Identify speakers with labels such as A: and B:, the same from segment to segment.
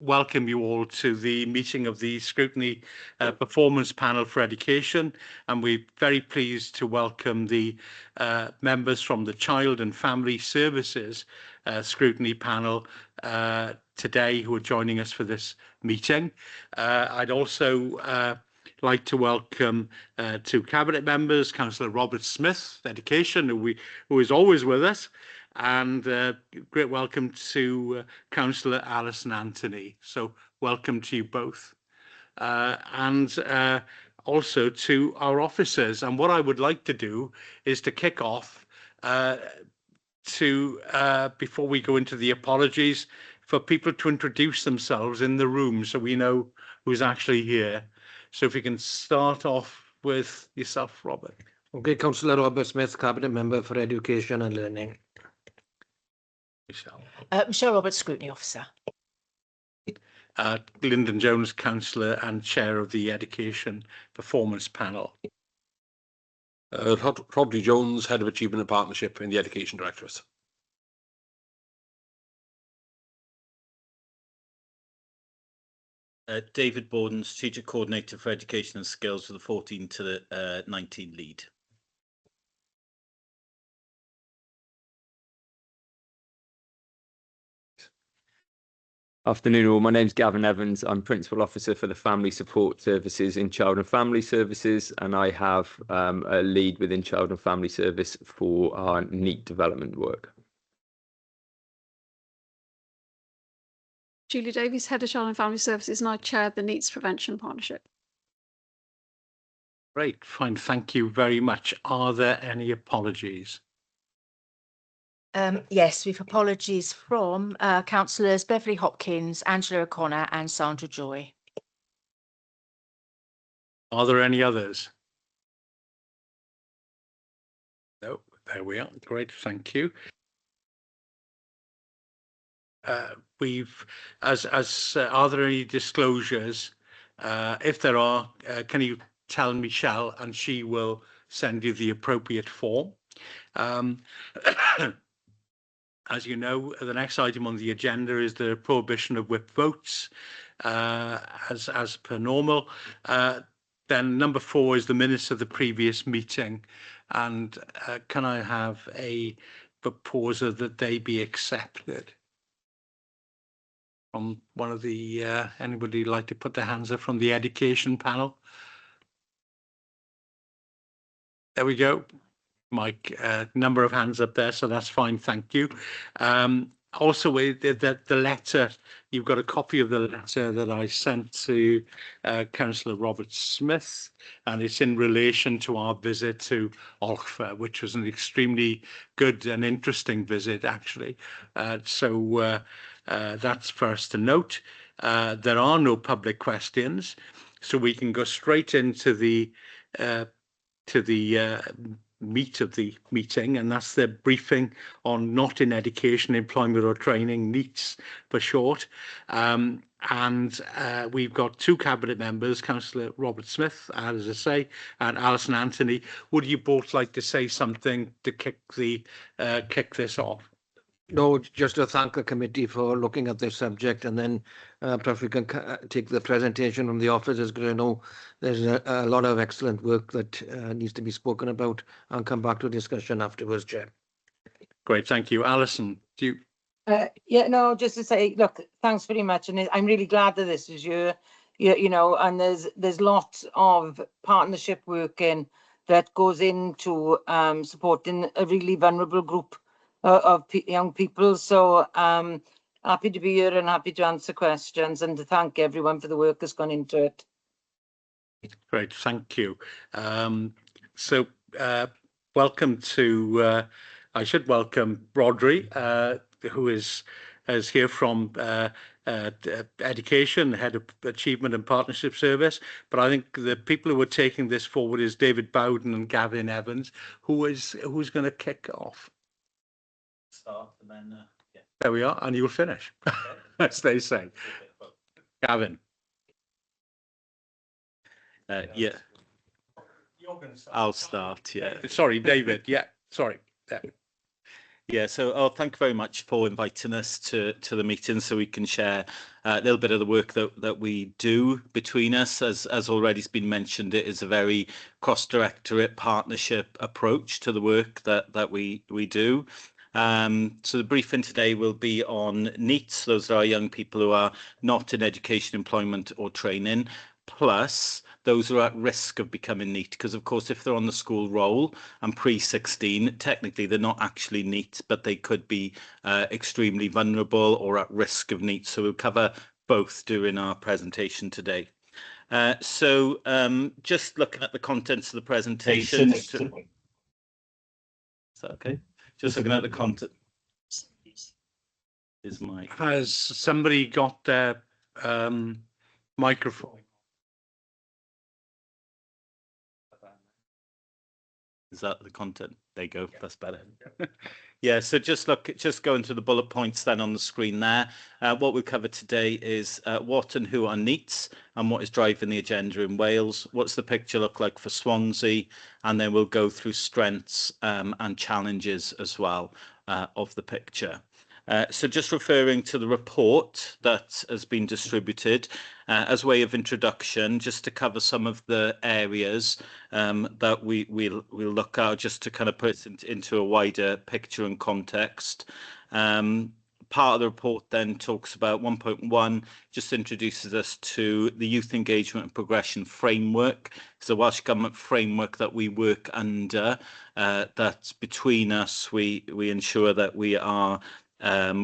A: welcome you all to the meeting of the Scrutiny Performance Panel for Education, and we're very pleased to welcome the members from the Child and Family Services Scrutiny Panel today who are joining us for this meeting. I'd also like to welcome two Cabinet members, Councillor Robert Smith, Education, who is always with us, and great welcome to Councillor Alison Anthony. So welcome to you both. And also to our officers. And what I would like to do is to kick off before we go into the apologies, for people to introduce themselves in the room so we know who's actually here. So if we can start off with yourself, Robert.
B: Okay, Councillor Robert Smith, Cabinet Member for Education and Learning.
A: Michelle.
C: Michelle Roberts, Scrutiny Officer.
A: Lyndon Jones, Councillor and Chair of the Education Performance Panel.
D: Rob Jones, Head of Achievement and Partnership in the Education Directorate.
E: David Bordens, Teacher Coordinator for Education and Skills for the 14 to the 19 lead.
F: Afternoon all, my name's Gavin Evans. I'm Principal Officer for the Family Support Services in Child and Family Services, and I have a lead within Child and Family Service for our NEET development work.
G: Julie Davies, Head of Child and Family Services, and I chair the NEETs Prevention Partnership.
A: Great, fine, thank you very much. Are there any apologies?
C: Yes, with apologies from Councillors Beverly Hopkins, Angela O'Connor and Sandra Joy.
A: Are there any others? No, there we are. Great, thank you. Are there any disclosures? If there are, can you tell Michelle and she will send you the appropriate form. As you know, the next item on the agenda is the prohibition of whip votes, as per normal. Then number 4 is the minutes of the previous meeting. And can I have a proposer that they be accepted? From one of the, anybody like to put their hands up from the education panel? There we go. Mike, number of hands up there, so that's fine, thank you. Also, the letter, you've got a copy of the letter that I sent to Councillor Robert Smith, and it's in relation to our visit to Olchfa, which was an extremely good and interesting visit, actually. So that's first to note. There are no public questions, so we can go straight into the meat of the meeting, and that's the briefing on not in education, employment or training, NEETs for short. And we've got two cabinet members, Councillor Robert Smith, as I say, and Alison Anthony. Would you both like to say something to kick this off?
B: No, just to thank the committee for looking at this subject, and then perhaps we can take the presentation from the officers, because I know there's a lot of excellent work that needs to be spoken about, and come back to discussion afterwards, Chair.
A: Great, thank you. Alison, do you?
H: Yeah, no, just to say, look, thanks very much, and I'm really glad that this is you know, and there's lots of partnership work in that goes into supporting a really vulnerable group of young people. So happy to be here and happy to answer questions, and to thank everyone for the work that's gone into it.
A: Great, thank you. So welcome to, I should welcome Rodri, who is here from Education, Head of Achievement and Partnership Service. But I think the people who are taking this forward is David Bowden and Gavin Evans, who's going to kick off.
E: Start and then yeah.
A: There we are, and you'll finish,
E: Okay.
A: as they say. Gavin.
E: Yeah, I'll start. Yeah.
A: Sorry, David. Yeah, sorry.
E: Yeah, so thank you very much for inviting us to the meeting so we can share a little bit of the work that we do between us. As already has been mentioned, it is a very cross-directorate partnership approach to the work that we do. So the briefing today will be on NEETs. Those are our young people who are not in education, employment or training, plus those who are at risk of becoming NEET, because of course if they're on the school roll and pre-16, technically they're not actually NEET, but they could be extremely vulnerable or at risk of NEET. So we'll cover both during our presentation today. So just looking at the contents of the presentation. Is that okay? Just looking at the content. Is my
A: Has somebody got their microphone?
E: Is that the content? There you go. That's better. Yeah, so just go into the bullet points then on the screen there. What we'll cover today is what and who are NEETs and what is driving the agenda in Wales. What's the picture look like for Swansea? And then we'll go through strengths and challenges as well of the picture. So just referring to the report that has been distributed as way of introduction, just to cover some of the areas that we'll look at, just to kind of put it into a wider picture and context. Part of the report then talks about 1.1, just introduces us to the Youth Engagement and Progression Framework. It's a Welsh Government framework that we work under, that between us we ensure that we are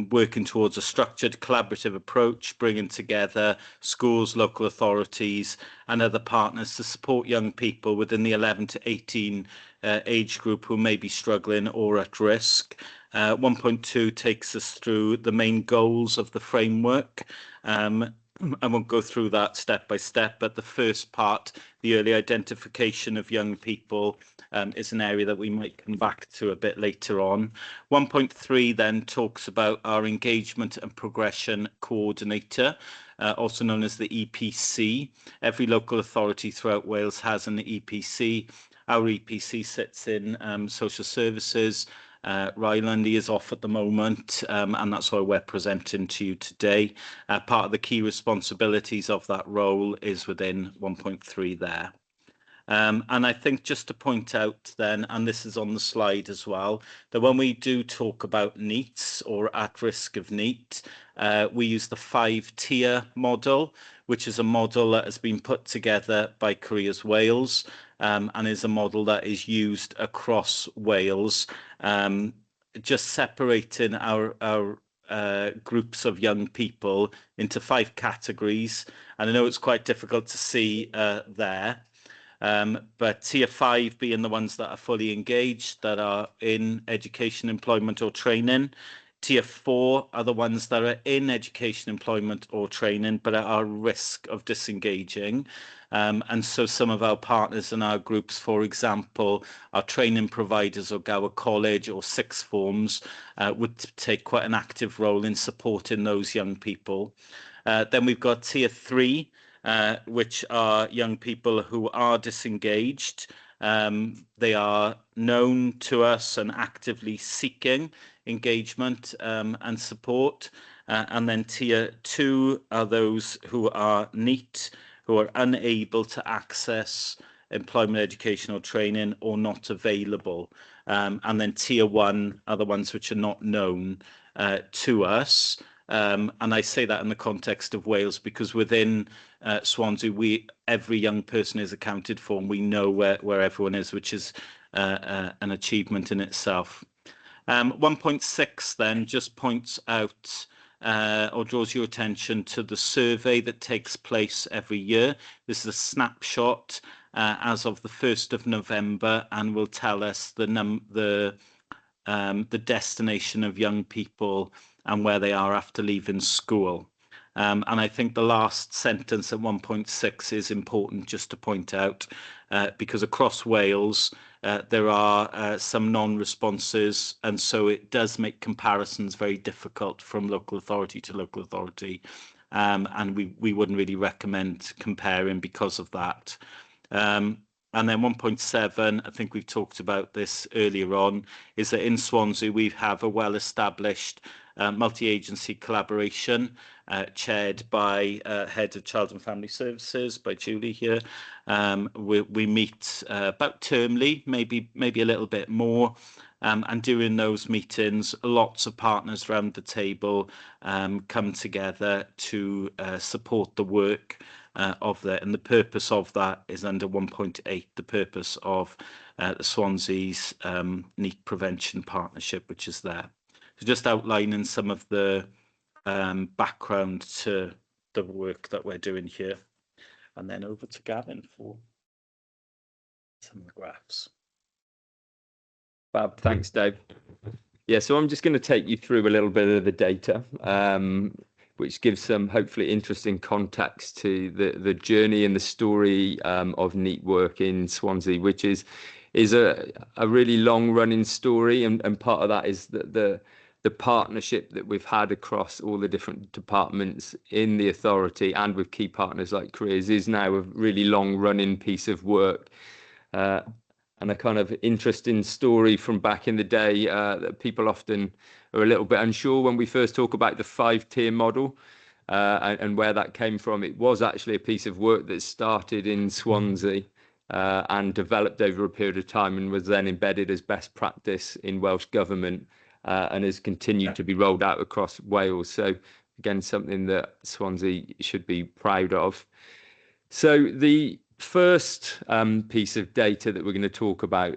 E: working towards a structured collaborative approach, bringing together schools, local authorities and other partners to support young people within the 11 to 18 age group who may be struggling or at risk. 1.2 takes us through the main goals of the framework. I won't go through that step by step, but the first part, the early identification of young people, is an area that we might come back to a bit later on. 1.3 then talks about our engagement and progression coordinator, also known as the EPC. Every local authority throughout Wales has an EPC. Our EPC sits in social services. Ryland is off at the moment, and that's why we're presenting to you today. Part of the key responsibilities of that role is within 1.3 there. And I think just to point out then, and this is on the slide as well, that when we do talk about NEETs or at risk of NEET, we use the 5-tier model, which is a model that has been put together by Careers Wales, and is a model that is used across Wales, just separating our groups of young people into 5 categories. And I know it's quite difficult to see there. But tier 5 being the ones that are fully engaged, that are in education, employment or training. Tier 4 are the ones that are in education, employment or training, but are at risk of disengaging. And so some of our partners in our groups, for example, our training providers or Gower College or sixth forms, would take quite an active role in supporting those young people. Then we've got tier 3, which are young people who are disengaged. They are known to us and actively seeking engagement and support. And then tier 2 are those who are NEET, who are unable to access employment, educational training or not available. And then tier 1 are the ones which are not known to us. And I say that in the context of Wales because within Swansea, every young person is accounted for and we know where everyone is, which is an achievement in itself. 1.6 then just points out or draws your attention to the survey that takes place every year. This is a snapshot as of the 1st of November and will tell us the destination of young people and where they are after leaving school. And I think the last sentence at 1.6 is important just to point out because across Wales there are some non-responses, and so it does make comparisons very difficult from local authority to local authority, and we wouldn't really recommend comparing because of that. And then 1.7, I think we've talked about this earlier on, is that in Swansea we have a well-established multi-agency collaboration chaired by Head of Child and Family Services, by Julie here. We meet about termly, maybe a little bit more. And during those meetings, lots of partners around the table come together to support the work of that, and the purpose of that is under 1.8, the purpose of the Swansea's NEAT Prevention Partnership, which is there. So just outlining some of the background to the work that we're doing here. And then over to Gavin for some of the graphs.
F: Fab, thanks, Dave. Yeah, so I'm just going to take you through a little bit of the data, which gives some hopefully interesting context to the journey and the story of NEAT work in Swansea, which is a really long running story, and part of that is the partnership that we've had across all the different departments in the authority and with key partners like Careers is now a really long running piece of work. And a kind of interesting story from back in the day that people often are a little bit unsure when we first talk about the 5-tier model and where that came from. It was actually a piece of work that started in Swansea and developed over a period of time and was then embedded as best practice in Welsh Government and has continued to be rolled out across Wales. So again, something that Swansea should be proud of. So the first piece of data that we're going to talk about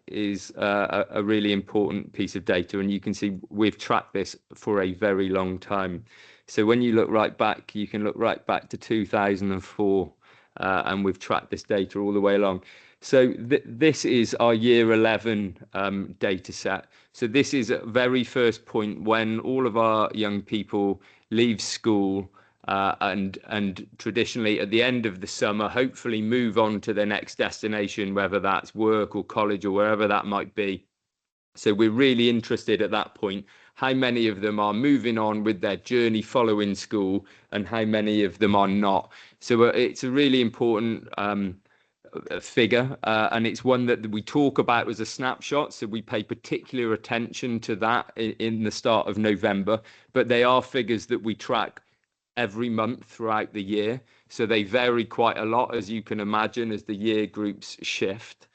F: is a really important piece of data, and you can see we've tracked this for a very long time. So when you look right back, you can look right back to 2004, and we've tracked this data all the way along. So this is our year 11 data set. So this is at very first point when all of our young people leave school and traditionally at the end of the summer, hopefully move on to their next destination, whether that's work or college or wherever that might be. So we're really interested at that point, how many of them are moving on with their journey following school and how many of them are not. So it's a really important figure, and it's one that we talk about as a snapshot, so we pay particular attention to that in the start of November, but they are figures that we track every month throughout the year, so they vary quite a lot, as you can imagine, as the year groups shift.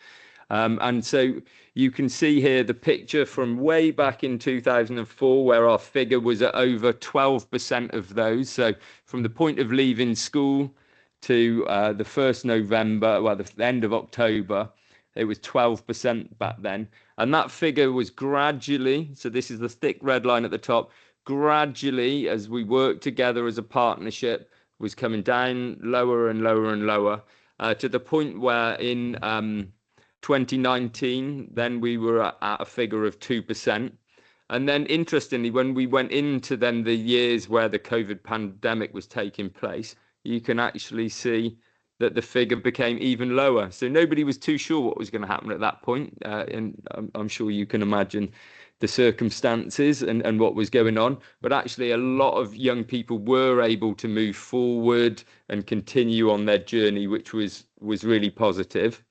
F: And so you can see here the picture from way back in 2004, where our figure was at over 12% of those. So from the point of leaving school to the 1st November, well, the end of October, it was 12% back then. And that figure was gradually, so this is the thick red line at the top, gradually, as we worked together as a partnership, was coming down lower and lower and lower to the point where in 2019, then we were at a figure of 2%. And then interestingly, when we went into then the years where the COVID pandemic was taking place, you can actually see that the figure became even lower. So nobody was too sure what was going to happen at that point. And I'm sure you can imagine the circumstances and what was going on. But actually, a lot of young people were able to move forward and continue on their journey, which was really positive.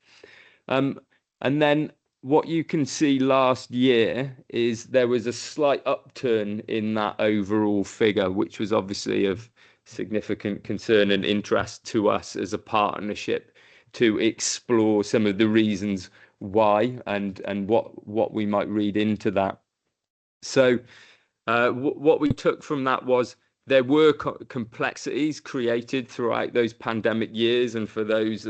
F: And then what you can see last year is there was a slight upturn in that overall figure, which was obviously of significant concern and interest to us as a partnership to explore some of the reasons why and what we might read into that. So what we took from that was there were complexities created throughout those pandemic years, and for those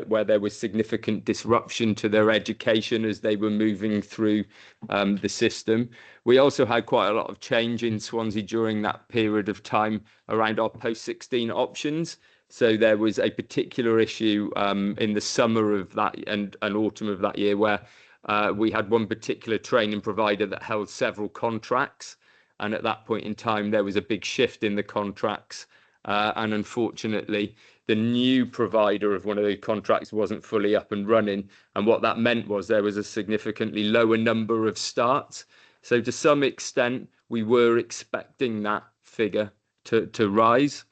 F: where there was significant disruption to their education as they were moving through the system. We also had quite a lot of change in Swansea during that period of time around our post-16 options. So there was a particular issue in the summer of that and autumn of that year where we had one particular training provider that held several contracts. And at that point in time, there was a big shift in the contracts. And unfortunately, the new provider of one of those contracts wasn't fully up and running. And what that meant was there was a significantly lower number of starts. So to some extent, we were expecting that figure to rise.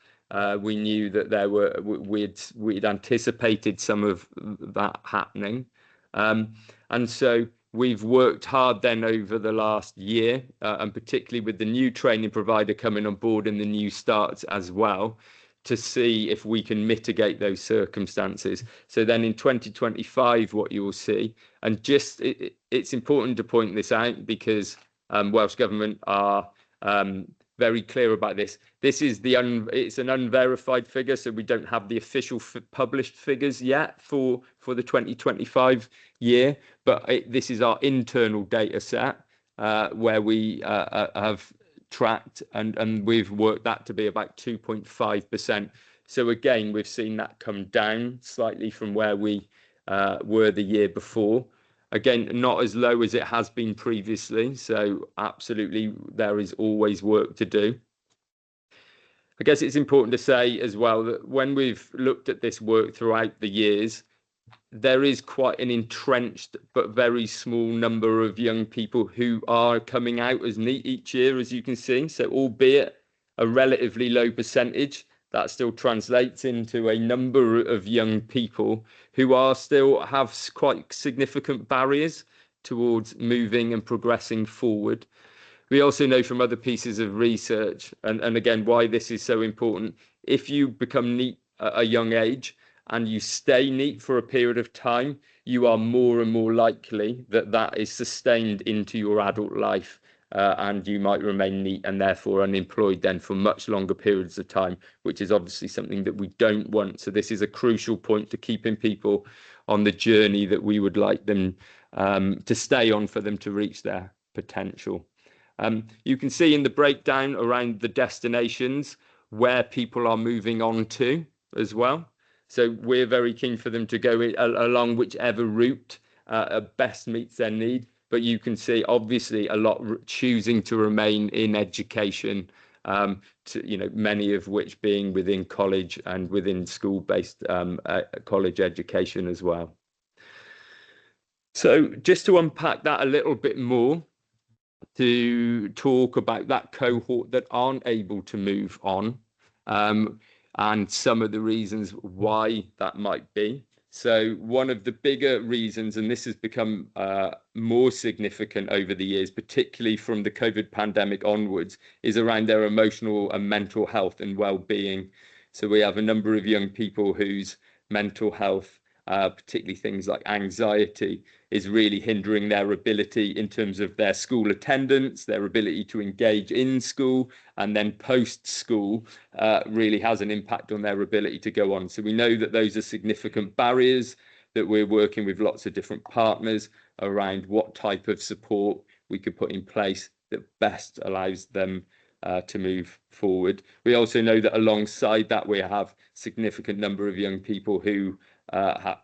F: We knew that we'd anticipated some of that happening. And so we've worked hard then over the last year, and particularly with the new training provider coming on board and the new starts as well, to see if we can mitigate those circumstances. So then in 2025, what you will see, and just it's important to point this out because Welsh Government are very clear about this. This is it's an unverified figure, so we don't have the official published figures yet for the 2025 year, but this is our internal data set where we have tracked and we've worked that to be about 2.5%. So again, we've seen that come down slightly from where we were the year before. Again, not as low as it has been previously. So absolutely, there is always work to do. I guess it's important to say as well that when we've looked at this work throughout the years, there is quite an entrenched but very small number of young people who are coming out as NEET each year, as you can see. So albeit a relatively low percentage, that still translates into a number of young people who are still have quite significant barriers towards moving and progressing forward. We also know from other pieces of research, and again, why this is so important, if you become NEET at a young age and you stay NEET for a period of time, you are more and more likely that that is sustained into your adult life. And you might remain NEET and therefore unemployed then for much longer periods of time, which is obviously something that we don't want. So this is a crucial point to keeping people on the journey that we would like them to stay on for them to reach their potential. You can see in the breakdown around the destinations where people are moving on to as well. So we're very keen for them to go along whichever route best meets their need. But you can see, obviously, a lot choosing to remain in education, many of which being within college and within school-based college education as well. So just to unpack that a little bit more, to talk about that cohort that aren't able to move on, and some of the reasons why that might be. So one of the bigger reasons, and this has become more significant over the years, particularly from the COVID pandemic onwards, is around their emotional and mental health and well-being. So we have a number of young people whose mental health, particularly things like anxiety, is really hindering their ability in terms of their school attendance, their ability to engage in school, and then post-school really has an impact on their ability to go on. So we know that those are significant barriers, that we're working with lots of different partners around what type of support we could put in place that best allows them to move forward. We also know that alongside that, we have significant number of young people who have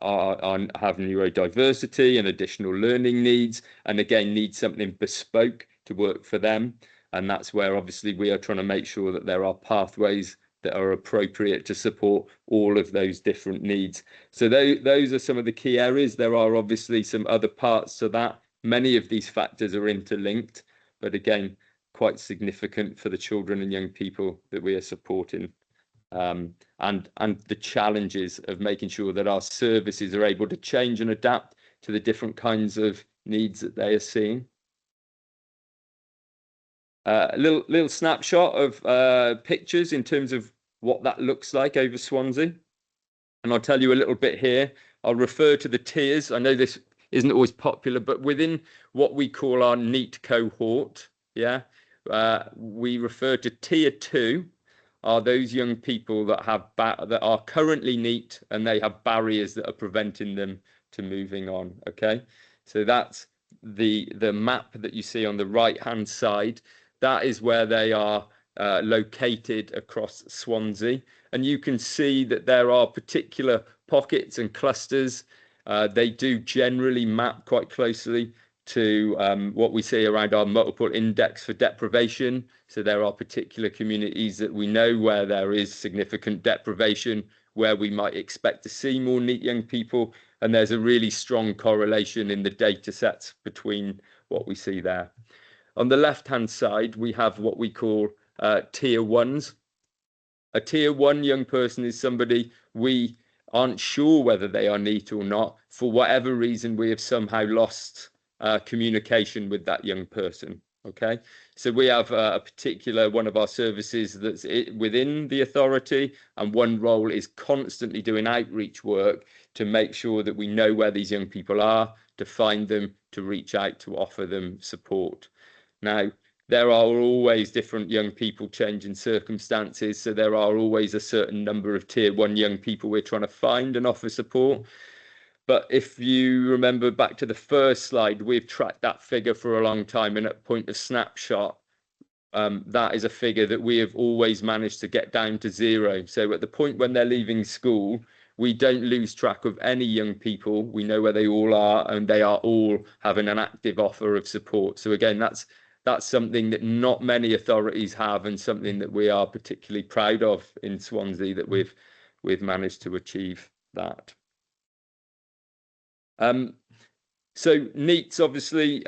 F: neurodiversity and additional learning needs, and again need something bespoke to work for them. And that's where obviously we are trying to make sure that there are pathways that are appropriate to support all of those different needs. So those are some of the key areas. There are obviously some other parts to that. Many of these factors are interlinked, but again, quite significant for the children and young people that we are supporting. And the challenges of making sure that our services are able to change and adapt to the different kinds of needs that they are seeing. A little snapshot of pictures in terms of what that looks like over Swansea. And I'll tell you a little bit here. I'll refer to the tiers. I know this isn't always popular, but within what we call our NEET cohort, we refer to tier 2 are those young people that that are currently NEET and they have barriers that are preventing them to moving on. Okay, so that's the map that you see on the right hand side. That is where they are located across Swansea, and you can see that there are particular pockets and clusters. They do generally map quite closely to what we see around our multiple index for deprivation. So there are particular communities that we know where there is significant deprivation, where we might expect to see more NEET young people, and there's a really strong correlation in the data sets between what we see there. On the left hand side, we have what we call tier 1s. A tier 1 young person is somebody we aren't sure whether they are neat or not. For whatever reason, we have somehow lost communication with that young person. Okay, so we have a particular one of our services that's within the authority, and one role is constantly doing outreach work to make sure that we know where these young people are, to find them, to reach out, to offer them support. Now, there are always different young people changing circumstances, so there are always a certain number of tier 1 young people we're trying to find and offer support. But if you remember back to the first slide, we've tracked that figure for a long time, and at point of snapshot, that is a figure that we have always managed to get down to 0. So at the point when they're leaving school, we don't lose track of any young people. We know where they all are, and they are all having an active offer of support. So again, that's something that not many authorities have, and something that we are particularly proud of in Swansea, that we've managed to achieve that. So NEETs obviously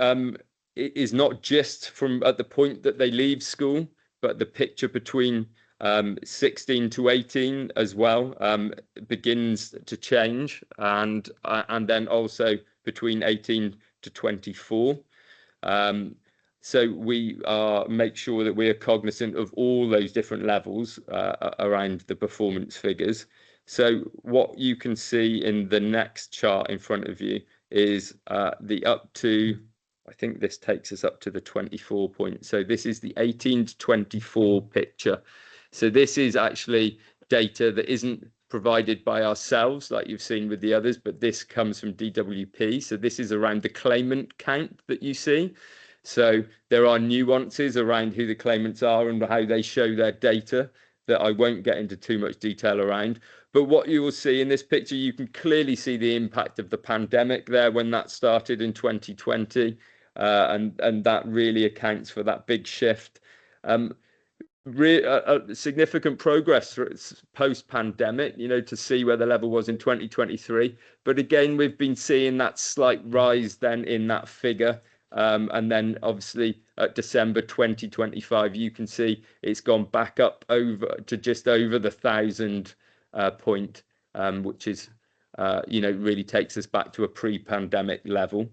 F: is not just from at the point that they leave school, but the picture between 16 to 18 as well begins to change, and then also between 18 to 24. So we make sure that we are cognizant of all those different levels around the performance figures. So what you can see in the next chart in front of you is the up to, I think this takes us up to the 24 point. So this is the 18 to 24 picture. So this is actually data that isn't provided by ourselves like you've seen with the others, but this comes from DWP. So this is around the claimant count that you see. So there are nuances around who the claimants are and how they show their data that I won't get into too much detail around. But what you will see in this picture, you can clearly see the impact of the pandemic there when that started in 2020, and that really accounts for that big shift. Significant progress post-pandemic, to see where the level was in 2023. But again, we've been seeing that slight rise then in that figure. And then obviously at December 2025, you can see it's gone back up over to just over the 1,000 point, which is, really takes us back to a pre-pandemic level.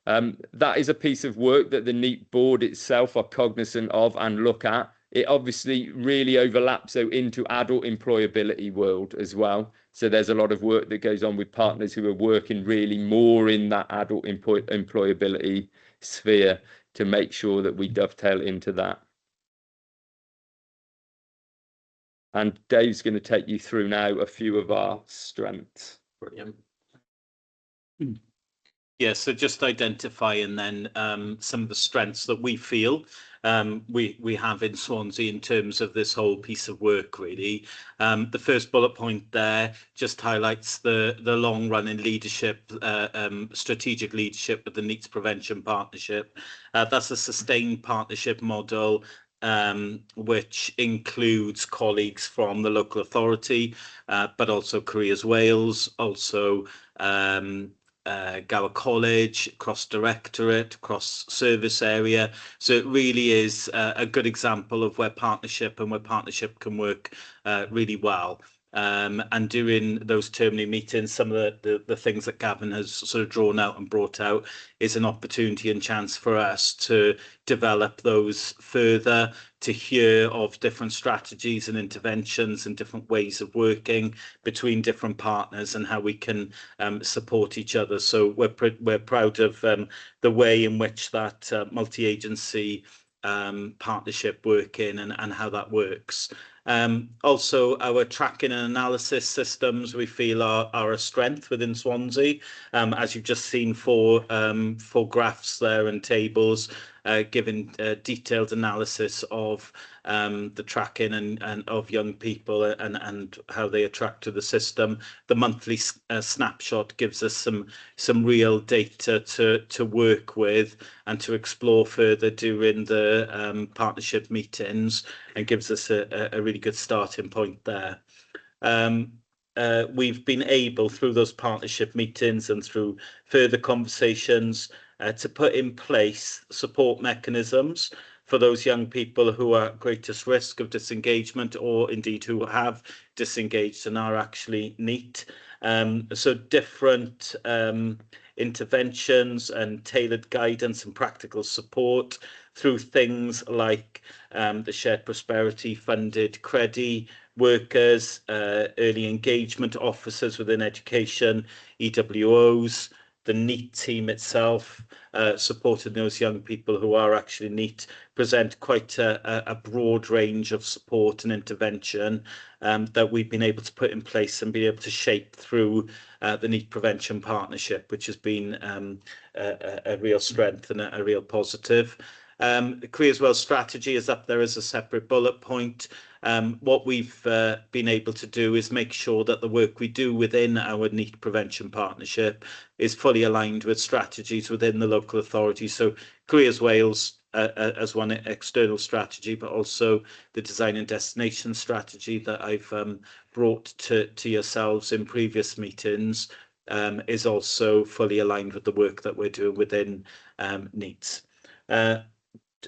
F: That is a piece of work that the NEET board itself are cognizant of and look at. It obviously really overlaps into adult employability world as well. So there's a lot of work that goes on with partners who are working really more in that adult employability sphere to make sure that we dovetail into that. And Dave's going to take you through now a few of our strengths.
D: Brilliant.
E: Yeah, so just identifying then some of the strengths that we feel we have in Swansea in terms of this whole piece of work, really. The first bullet point there just highlights the long running leadership, strategic leadership with the NEETs Prevention Partnership. That's a sustained partnership model, which includes colleagues from the local authority, but also Careers Wales, also Gower College, cross directorate, cross service area. So it really is a good example of where partnership can work really well. And during those termly meetings, some of the things that Gavin has sort of drawn out and brought out is an opportunity and chance for us to develop those further, to hear of different strategies and interventions and different ways of working between different partners and how we can support each other. So we're proud of the way in which that multi-agency partnership working and how that works. Also, our tracking and analysis systems we feel are a strength within Swansea. As you've just seen for graphs there and tables, giving detailed analysis of the tracking and of young people and how they attract to the system. The monthly snapshot gives us some real data to work with and to explore further during the partnership meetings, and gives us a really good starting point there. We've been able, through those partnership meetings and through further conversations, to put in place support mechanisms for those young people who are at greatest risk of disengagement, or indeed who have disengaged and are actually neat. So different interventions and tailored guidance and practical support through things like the Shared Prosperity funded Credi workers, early engagement officers within education, EWOs, the NEET team itself, supporting those young people who are actually NEET, present quite a broad range of support and intervention that we've been able to put in place and be able to shape through the NEET Prevention Partnership, which has been a real strength and a real positive. The Careers Well strategy is up there as a separate bullet point. What we've been able to do is make sure that the work we do within our NEET Prevention Partnership is fully aligned with strategies within the local authority. So Careers Wales as one external strategy, but also the design and destination strategy that I've brought to yourselves in previous meetings is also fully aligned with the work that we're doing within NEETs.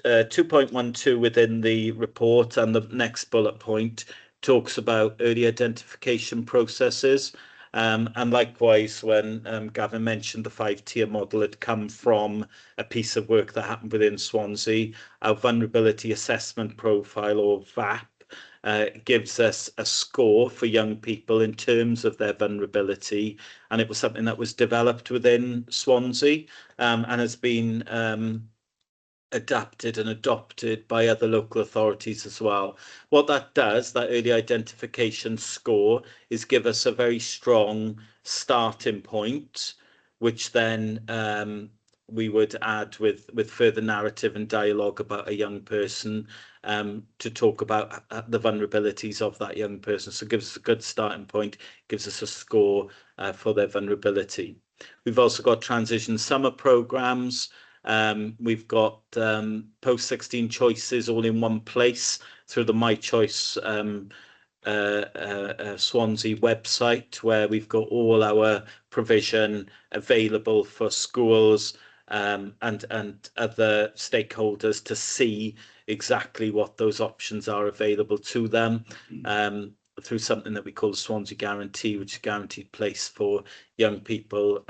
E: 2.12 within the report, and the next bullet point talks about early identification processes. And likewise, when Gavin mentioned the 5-tier model, had come from a piece of work that happened within Swansea. Our vulnerability assessment profile, or VAP, gives us a score for young people in terms of their vulnerability, and it was something that was developed within Swansea and has been adapted and adopted by other local authorities as well. What that does, that early identification score, is give us a very strong starting point, which then we would add with further narrative and dialogue about a young person to talk about the vulnerabilities of that young person. So it gives us a good starting point, gives us a score for their vulnerability. We've also got transition summer programs. We've got post-16 choices all in one place through the My Choice Swansea website, where we've got all our provision available for schools and other stakeholders to see exactly what those options are available to them through something that we call the Swansea Guarantee, which is a guaranteed place for young people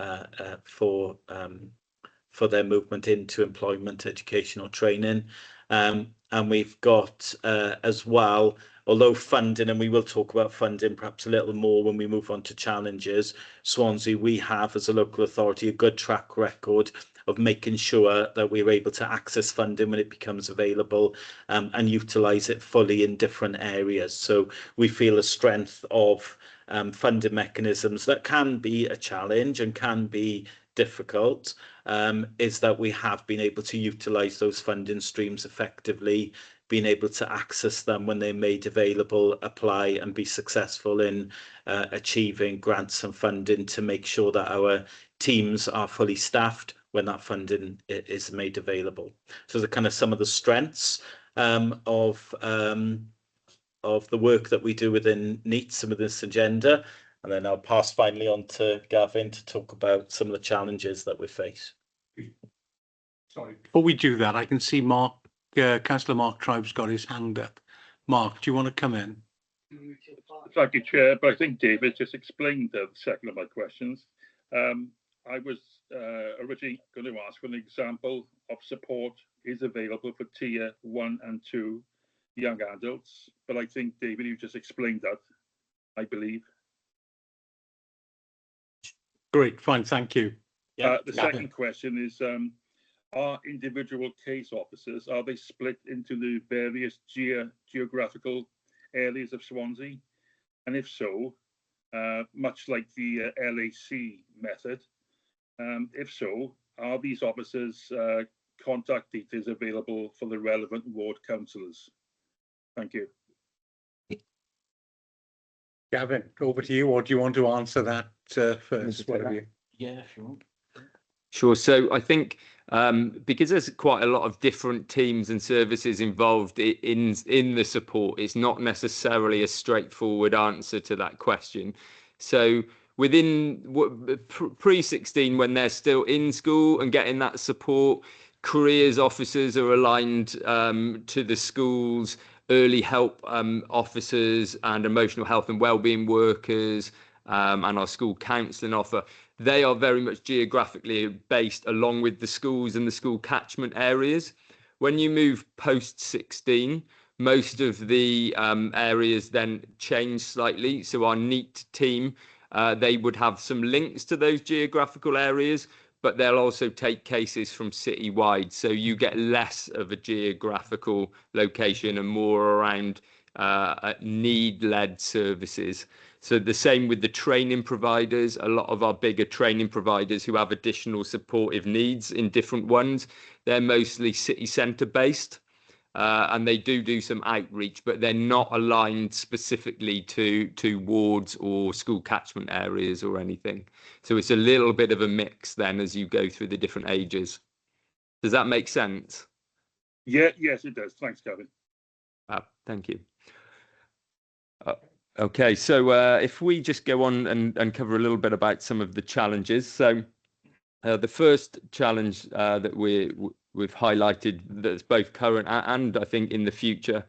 E: for their movement into employment, education or training. And we've got as well, although funding, and we will talk about funding perhaps a little more when we move on to challenges, Swansea, we have as a local authority a good track record of making sure that we're able to access funding when it becomes available and utilise it fully in different areas. So we feel a strength of funding mechanisms that can be a challenge and can be difficult, is that we have been able to utilise those funding streams effectively, being able to access them when they're made available, apply and be successful in achieving grants and funding to make sure that our teams are fully staffed when that funding is made available. So the kind of some of the strengths of the work that we do within NEET, some of this agenda. And then I'll pass finally on to Gavin to talk about some of the challenges that we face.
A: Sorry, before we do that, I can see Mark, Councillor Mark Tribe's got his hand up. Mark, do you want to come in?
I: Thank you, Chair. But I think David just explained the second of my questions. I was originally going to ask for an example of support is available for tier 1 and 2 young adults, but I think, David, you just explained that, I believe.
A: Great, fine, thank you.
I: The second question is, are individual case officers, are they split into the various geographical areas of Swansea? And if so, much like the LAC method, if so, are these officers' contact details available for the relevant ward councillors? Thank you.
A: Gavin, over to you, or do you want to answer that first? Whatever.
E: Yeah, if you want.
F: Sure. So I think because there's quite a lot of different teams and services involved in the support, it's not necessarily a straightforward answer to that question. So within pre-16, when they're still in school and getting that support, careers officers are aligned to the schools, early help officers and emotional health and wellbeing workers, and our school counselling offer. They are very much geographically based along with the schools and the school catchment areas. When you move post 16, most of the areas then change slightly. So our NEAT team, they would have some links to those geographical areas, but they'll also take cases from citywide. So you get less of a geographical location and more around need-led services. So the same with the training providers. A lot of our bigger training providers who have additional supportive needs in different ones, they're mostly city centre based. And they do some outreach, but they're not aligned specifically to wards or school catchment areas or anything. So it's a little bit of a mix then as you go through the different ages. Does that make sense?
I: Yeah, yes, it does. Thanks, Gavin.
F: Thank you. Okay, so if we just go on and cover a little bit about some of the challenges. So the first challenge that we've highlighted that's both current and I think in the future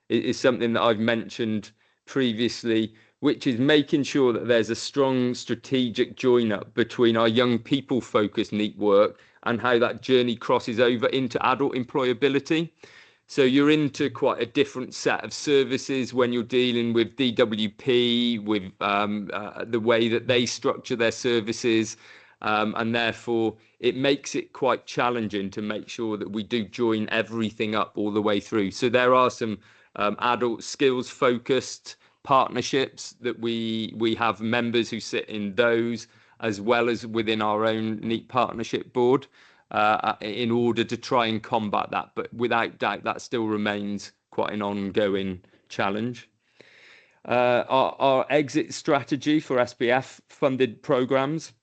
F: is something that I've mentioned previously, which is making sure that there's a strong strategic join up between our young people focused NEAT work and how that journey crosses over into adult employability. So you're into quite a different set of services when you're dealing with DWP, with the way that they structure their services. And therefore, it makes it quite challenging to make sure that we do join everything up all the way through. So there are some adult skills focused partnerships that we have members who sit in those, as well as within our own NEAT partnership board, in order to try and combat that. But without doubt, that still remains quite an ongoing challenge. Our exit strategy for SPF funded programs.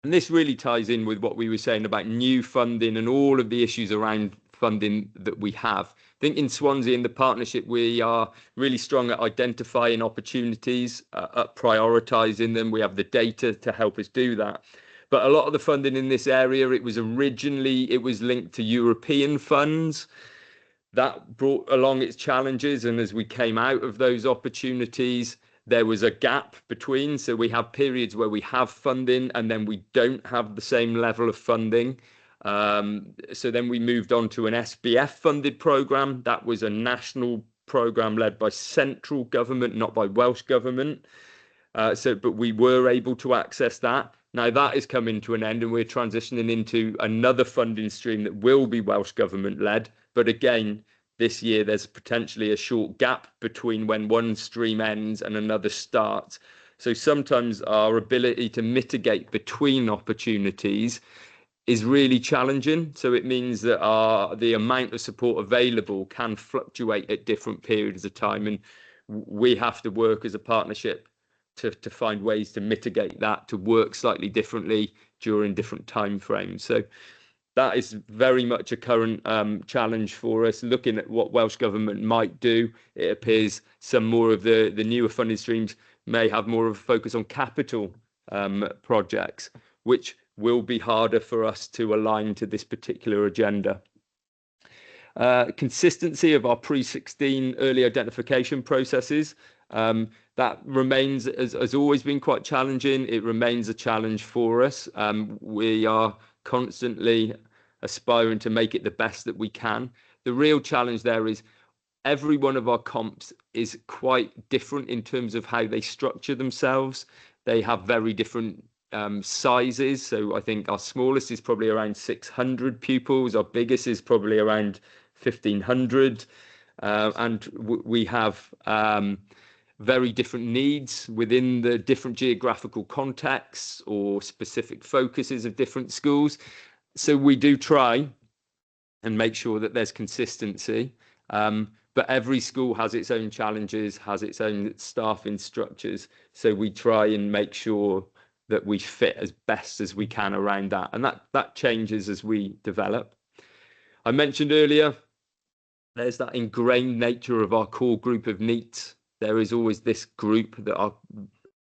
F: And this really ties in with what we were saying about new funding and all of the issues around funding that we have. I think in Swansea, in the partnership, we are really strong at identifying opportunities, at prioritising them. We have the data to help us do that. But a lot of the funding in this area, it was linked to European funds. That brought along its challenges. And as we came out of those opportunities, there was a gap between. So we have periods where we have funding and then we don't have the same level of funding. So then we moved on to an SBF funded programme. That was a national programme led by central government, not by Welsh government. But we were able to access that. Now that is coming to an end and we're transitioning into another funding stream that will be Welsh government led. But again, this year there's potentially a short gap between when one stream ends and another starts. So sometimes our ability to mitigate between opportunities is really challenging. So it means that the amount of support available can fluctuate at different periods of time. And we have to work as a partnership to find ways to mitigate that, to work slightly differently during different time frames. So that is very much a current challenge for us. Looking at what Welsh Government might do, it appears some more of the newer funding streams may have more of a focus on capital projects, which will be harder for us to align to this particular agenda. Consistency of our pre-16 early identification processes. That remains, has always been quite challenging. It remains a challenge for us. We are constantly aspiring to make it the best that we can. The real challenge there is every one of our comps is quite different in terms of how they structure themselves. They have very different sizes. So I think our smallest is probably around 600 pupils. Our biggest is probably around 1,500. And we have very different needs within the different geographical contexts or specific focuses of different schools. So we do try and make sure that there's consistency. But every school has its own challenges, has its own staffing structures. So we try and make sure that we fit as best as we can around that. And that changes as we develop. I mentioned earlier, there's that ingrained nature of our core group of NEETs. There is always this group that are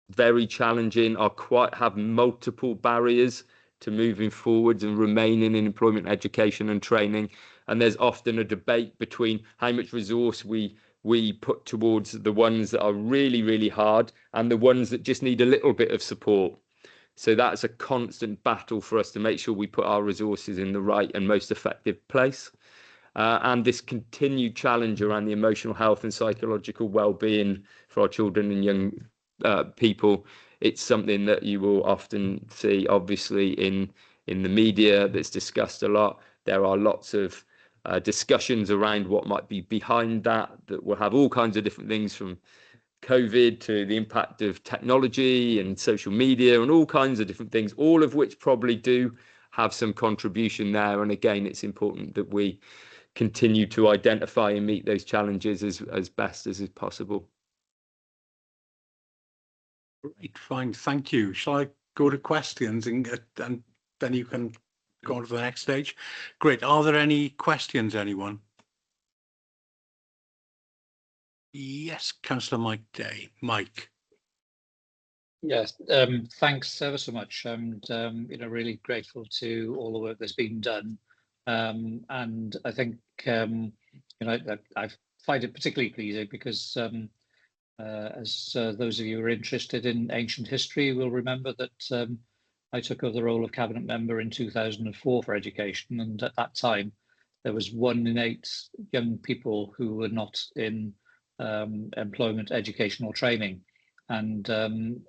F: very challenging, have multiple barriers to moving forwards and remaining in employment, education and training. And there's often a debate between how much resource we put towards the ones that are really, really hard and the ones that just need a little bit of support. So that's a constant battle for us to make sure we put our resources in the right and most effective place. And this continued challenge around the emotional health and psychological well-being for our children and young people, it's something that you will often see, obviously, in the media that's discussed a lot. There are lots of discussions around what might be behind that will have all kinds of different things, from COVID to the impact of technology and social media and all kinds of different things, all of which probably do have some contribution there. And again, it's important that we continue to identify and meet those challenges as best as is possible.
A: Right, fine, thank you. Shall I go to questions and then you can go on to the next stage? Great. Are there any questions, anyone? Yes, Councillor Mike Day. Mike.
J: Yes, thanks ever so much, and really grateful to all the work that's been done. And I think I find it particularly pleasing because as those of you who are interested in ancient history will remember that I took over the role of cabinet member in 2004 for education, and at that time there was 1 in 8 young people who were not in employment, education or training. And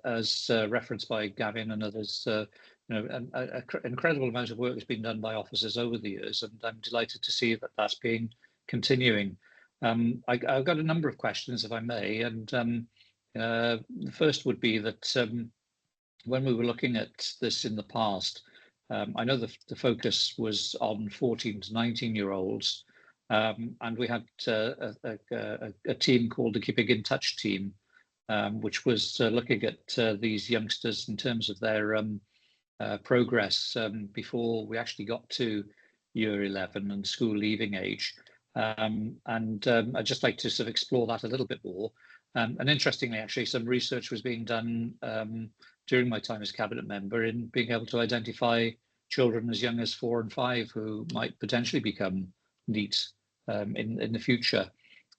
J: as referenced by Gavin and others, an incredible amount of work has been done by officers over the years, and I'm delighted to see that that's been continuing. I've got a number of questions, if I may, and the first would be that when we were looking at this in the past, I know the focus was on 14 to 19-year-olds, and we had a team called the Keeping in Touch team, which was looking at these youngsters in terms of their progress before we actually got to year 11 and school leaving age. And I'd just like to sort of explore that a little bit more. And interestingly, actually, some research was being done during my time as cabinet member in being able to identify children as young as 4 and 5 who might potentially become NEET in the future.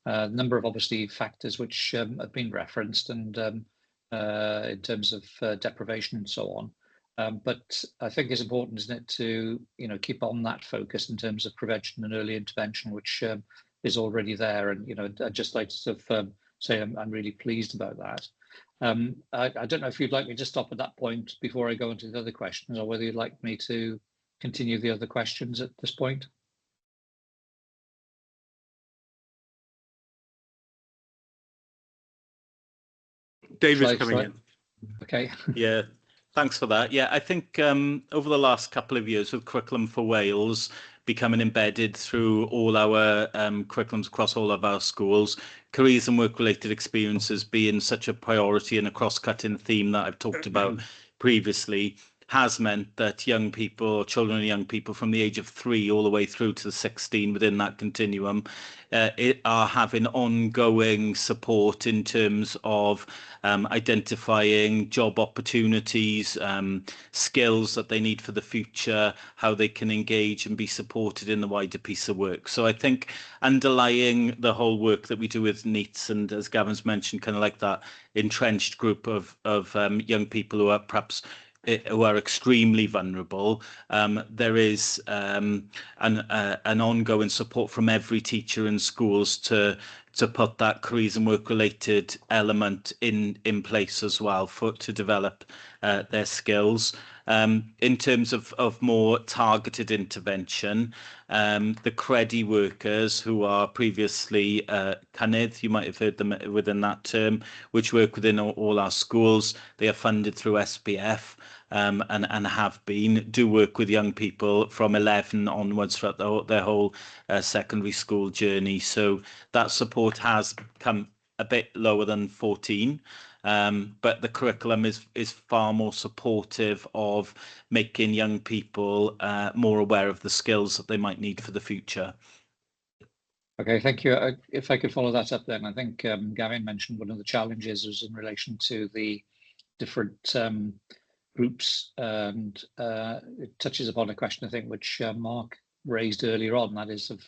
J: A number of obviously factors which have been referenced, and in terms of deprivation and so on. But I think it's important, isn't it, to keep on that focus in terms of prevention and early intervention, which is already there. And I'd just like to sort of say I'm really pleased about that. I don't know if you'd like me to stop at that point before I go into the other questions, or whether you'd like me to continue the other questions at this point.
A: David's coming in.
J: Okay.
E: Yeah, thanks for that. Yeah, I think over the last couple of years with Curriculum for Wales becoming embedded through all our curriculums across all of our schools, careers and work-related experiences being such a priority and a cross-cutting theme that I've talked about previously, has meant that young people, children and young people from the age of 3 all the way through to 16 within that continuum are having ongoing support in terms of identifying job opportunities, skills that they need for the future, how they can engage and be supported in the wider piece of work. So I think underlying the whole work that we do with NEETs, and as Gavin's mentioned, kind of like that entrenched group of young people who are perhaps who are extremely vulnerable, there is an ongoing support from every teacher in schools to put that careers and work related element in place as well to develop their skills. In terms of more targeted intervention, the Credi workers, who are previously Cynnydd, you might have heard them within that term, which work within all our schools. They are funded through SPF and have do work with young people from 11 onwards throughout their whole secondary school journey. So that support has come a bit lower than 14. But the curriculum is far more supportive of making young people more aware of the skills that they might need for the future.
J: Okay, thank you. If I could follow that up then, I think Gavin mentioned one of the challenges was in relation to the different groups, and it touches upon a question, I think, which Mark raised earlier on, that is of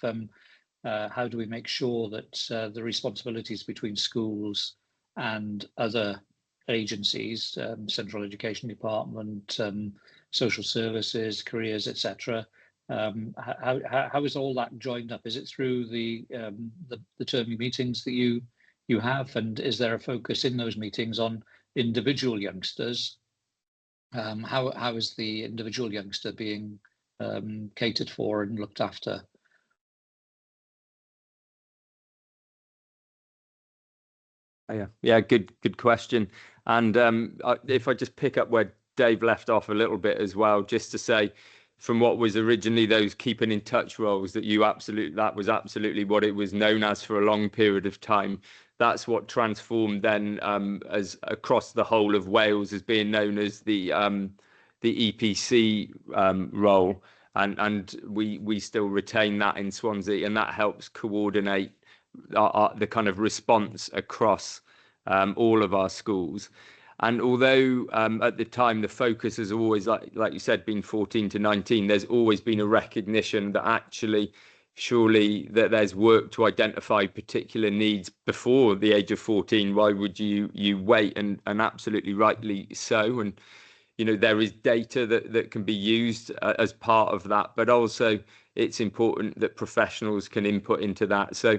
J: how do we make sure that the responsibilities between schools and other agencies, Central Education Department, social services, careers, etc. How is all that joined up? Is it through the termly meetings that you have, and is there a focus in those meetings on individual youngsters? How is the individual youngster being catered for and looked after?
F: Yeah, good question. And if I just pick up where Dave left off a little bit as well, just to say, from what was originally those keeping in touch roles, that was absolutely what it was known as for a long period of time. That's what transformed then as across the whole of Wales as being known as the EPC role, and we still retain that in Swansea, and that helps coordinate the kind of response across all of our schools. And although at the time the focus has always, like you said, been 14 to 19, there's always been a recognition that actually surely that there's work to identify particular needs before the age of 14. Why would you wait? And absolutely rightly so. And there is data that can be used as part of that, but also it's important that professionals can input into that. So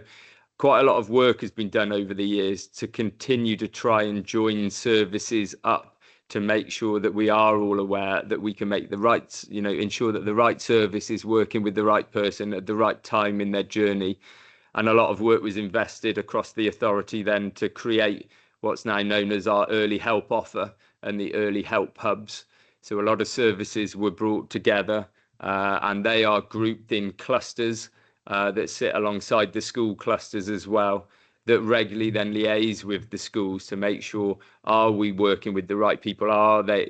F: quite a lot of work has been done over the years to continue to try and join services up to make sure that we are all aware that we can make the right, ensure that the right service is working with the right person at the right time in their journey. And a lot of work was invested across the authority then to create what's now known as our early help offer and the early help hubs. So a lot of services were brought together and they are grouped in clusters that sit alongside the school clusters as well, that regularly then liaise with the schools to make sure, are we working with the right people?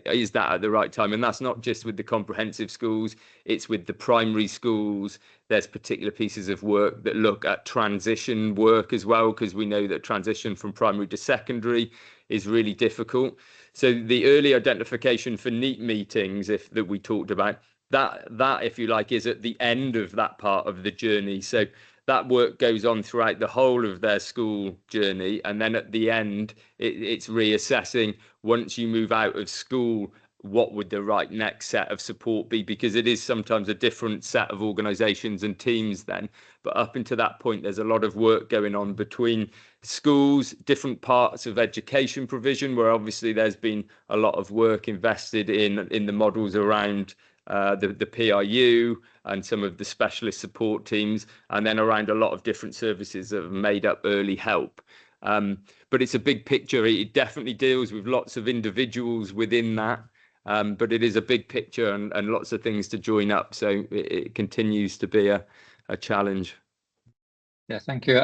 F: Is that at the right time? And that's not just with the comprehensive schools, it's with the primary schools. There's particular pieces of work that look at transition work as well, because we know that transition from primary to secondary is really difficult. So the early identification for NEAT meetings that we talked about, that, if you like, is at the end of that part of the journey. So that work goes on throughout the whole of their school journey. And then at the end, it's reassessing, once you move out of school, what would the right next set of support be? Because it is sometimes a different set of organisations and teams then. But up until that point, there's a lot of work going on between schools, different parts of education provision, where obviously there's been a lot of work invested in the models around the PRU and some of the specialist support teams, and then around a lot of different services that have made up early help. But it's a big picture. It definitely deals with lots of individuals within that, but it is a big picture and lots of things to join up. So it continues to be a challenge.
J: Yeah, thank you.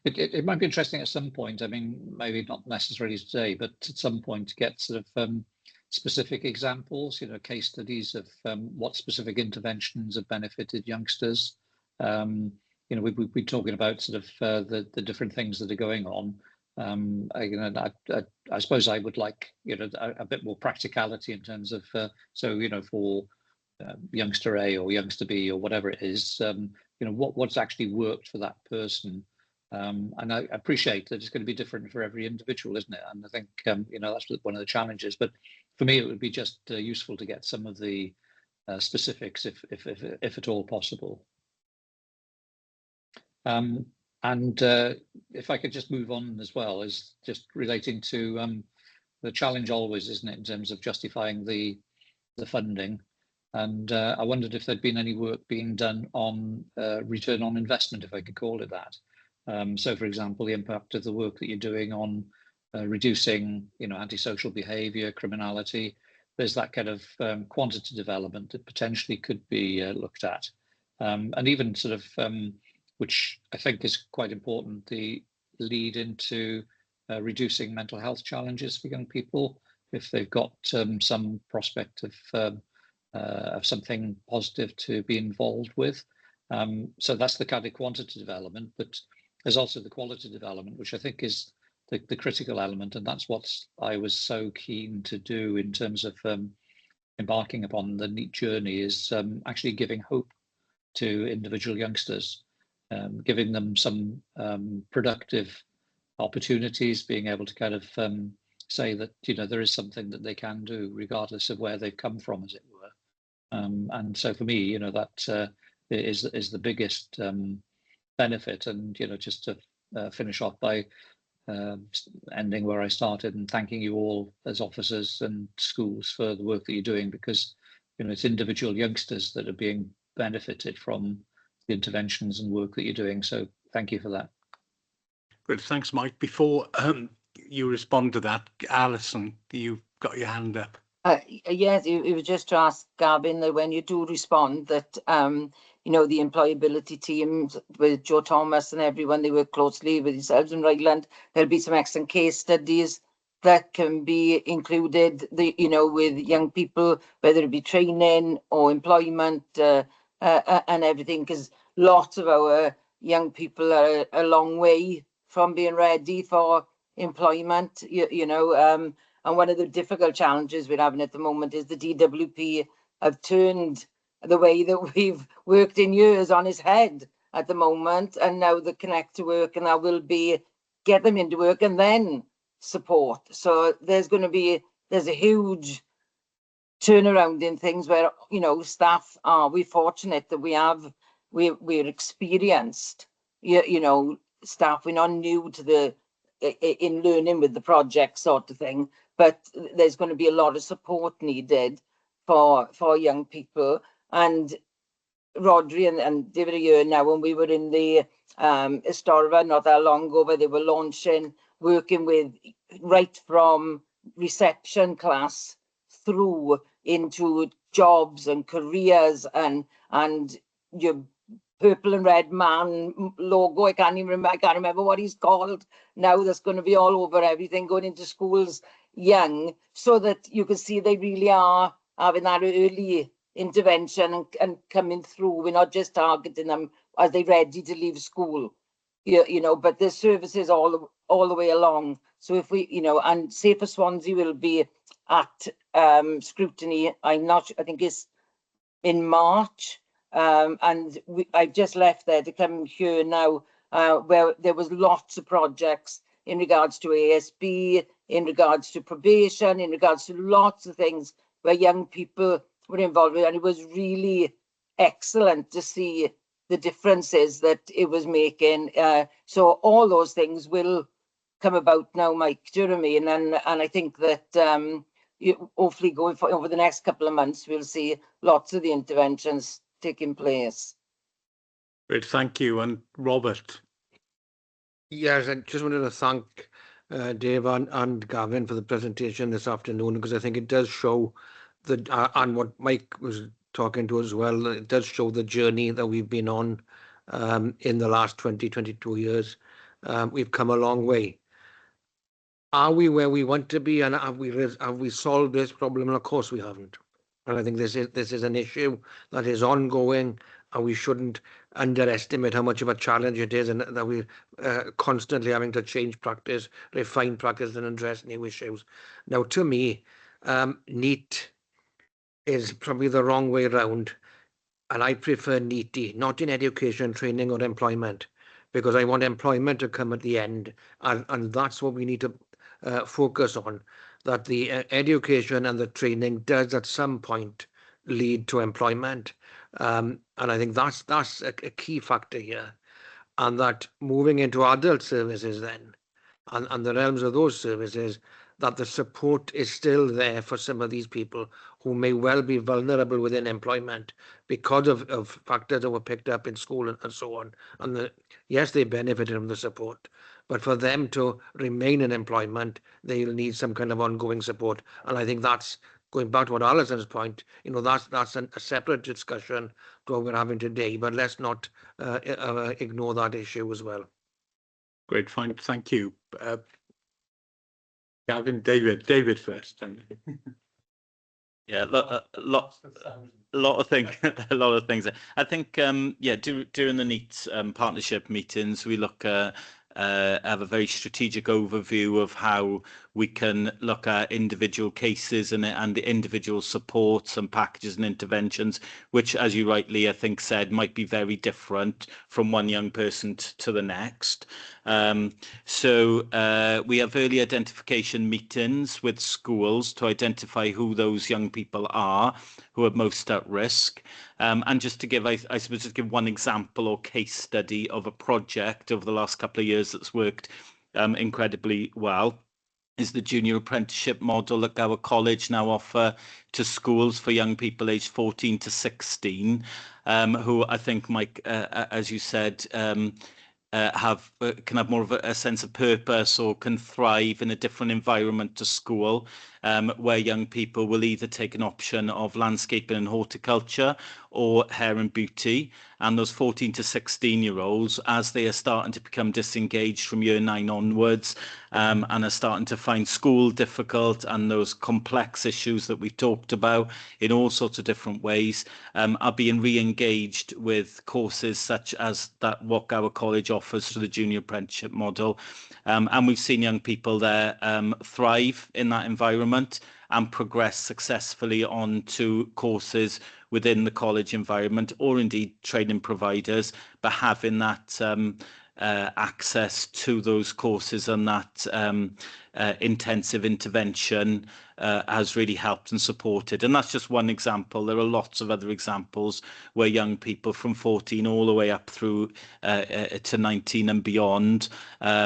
J: It might be interesting at some point, I mean, maybe not necessarily today, but at some point to get sort of specific examples, case studies of what specific interventions have benefited youngsters. We've been talking about sort of the different things that are going on. I suppose I would like, a bit more practicality in terms of, for youngster A or youngster B or whatever it is, what's actually worked for that person. And I appreciate that it's going to be different for every individual, isn't it? And I think, that's one of the challenges. But for me, it would be just useful to get some of the specifics, if at all possible. And if I could just move on as well, is just relating to the challenge always, isn't it, in terms of justifying the funding. And I wondered if there'd been any work being done on return on investment, if I could call it that. So, for example, the impact of the work that you're doing on reducing, antisocial behaviour, criminality. There's that kind of quantity development that potentially could be looked at, and even sort of, which I think is quite important, the lead into reducing mental health challenges for young people if they've got some prospect of something positive to be involved with. So that's the kind of quantity development, but there's also the quality development, which I think is the critical element, and that's what I was so keen to do in terms of embarking upon the NEET journey is actually giving hope to individual youngsters, giving them some productive opportunities, being able to kind of say that, you know, there is something that they can do regardless of where they've come from, as it were. And so for me, you know, that is the biggest benefit. And, you know, just to finish off by ending where I started and thanking you all as officers and schools for the work that you're doing, because, you know, it's individual youngsters that are being benefited from the interventions and work that you're doing. So thank you for that.
A: Good, thanks, Mike. Before you respond to that, Alison, you've got your hand up.
H: Yes, it was just to ask Gavin that when you do respond that, you know, the employability teams with Joe Thomas and everyone, they work closely with yourselves in Ryland. There'll be some excellent case studies that can be included, you know, with young people, whether it be training or employment and everything, because lots of our young people are a long way from being ready for employment, you know. And one of the difficult challenges we're having at the moment is the DWP have turned the way that we've worked in years on its head at the moment. And now the Connect to Work, and that will be get them into work and then support. So there's a huge turnaround in things where, you know, staff we're fortunate that we're experienced, you know, staff. We're not new to in learning with the project sort of thing, but there's going to be a lot of support needed for young people. And Rodri and David are here now, when we were in the Estorva not that long ago, where they were launching, working with right from reception class through into jobs and careers and your purple and red man logo. I can't remember what he's called now. That's going to be all over everything, going into schools young, so that you can see they really are having that early intervention and coming through. We're not just targeting them as they're ready to leave school, you know, but there's services all the way along. So if we, you know, and Safer Swansea will be at Scrutiny, I think it's in March. And I've just left there to come here now, where there was lots of projects in regards to ASB, in regards to probation, in regards to lots of things where young people were involved with, and it was really excellent to see the differences that it was making. So all those things will come about now, Mike. Do you know what I mean? And I think that hopefully going over the next couple of months, we'll see lots of the interventions taking place.
A: Great, thank you. And Robert.
B: Yes, I just wanted to thank Dave and Gavin for the presentation this afternoon, because I think it does show and what Mike was talking to as well, it does show the journey that we've been on in the last 22 years. We've come a long way. Are we where we want to be, and have we solved this problem? And of course we haven't. And I think this is an issue that is ongoing, and we shouldn't underestimate how much of a challenge it is, and that we're constantly having to change practice, refine practice, and address new issues. Now, to me, NEET is probably the wrong way around, and I prefer NEET, not in education, training, or employment, because I want employment to come at the end, and that's what we need to focus on, that the education and the training does at some point lead to employment. And I think that's a key factor here, and that moving into adult services then, and the realms of those services, that the support is still there for some of these people who may well be vulnerable within employment because of factors that were picked up in school and so on. And yes, they benefited from the support, but for them to remain in employment, they'll need some kind of ongoing support. And I think that's going back to what Alison's point, you know, that's a separate discussion to what we're having today, but let's not ignore that issue as well.
A: Great, fine, thank you. Gavin, David first.
E: Yeah, a lot of things. A lot of things. I think, yeah, during the NEET partnership meetings, we look have a very strategic overview of how we can look at individual cases and the individual supports and packages and interventions, which, as you rightly, I think, said, might be very different from one young person to the next. So we have early identification meetings with schools to identify who those young people are who are most at risk. And just to give, I suppose, just give one example or case study of a project over the last couple of years that's worked incredibly well, is the junior apprenticeship model that Gower College now offer to schools for young people aged 14 to 16, who I think, Mike, as you said, can have more of a sense of purpose or can thrive in a different environment to school, where young people will either take an option of landscaping and horticulture or hair and beauty. And those 14 to 16-year-olds, as they are starting to become disengaged from year 9 onwards, and are starting to find school difficult and those complex issues that we've talked about in all sorts of different ways, are being re-engaged with courses such as that what Gower College offers through the junior apprenticeship model. And we've seen young people there thrive in that environment and progress successfully on to courses within the college environment, or indeed training providers, but having that access to those courses and that intensive intervention has really helped and supported. And that's just one example. There are lots of other examples where young people from 14 all the way up through to 19 and beyond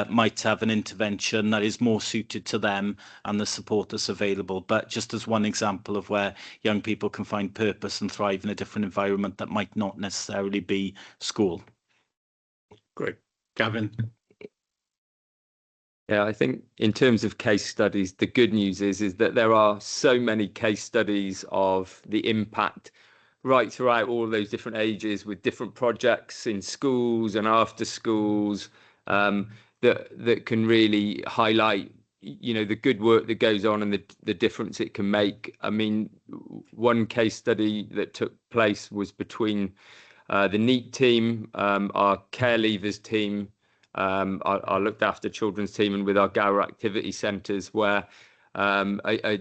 E: might have an intervention that is more suited to them and the support that's available. But just as one example of where young people can find purpose and thrive in a different environment that might not necessarily be school.
A: Great. Gavin.
F: Yeah, I think in terms of case studies, the good news is that there are so many case studies of the impact right throughout all those different ages with different projects in schools and after schools, that can really highlight, you know, the good work that goes on and the difference it can make. I mean, one case study that took place was between the NEAT team, our care leavers team, our looked after children's team, and with our Gower activity centres, where a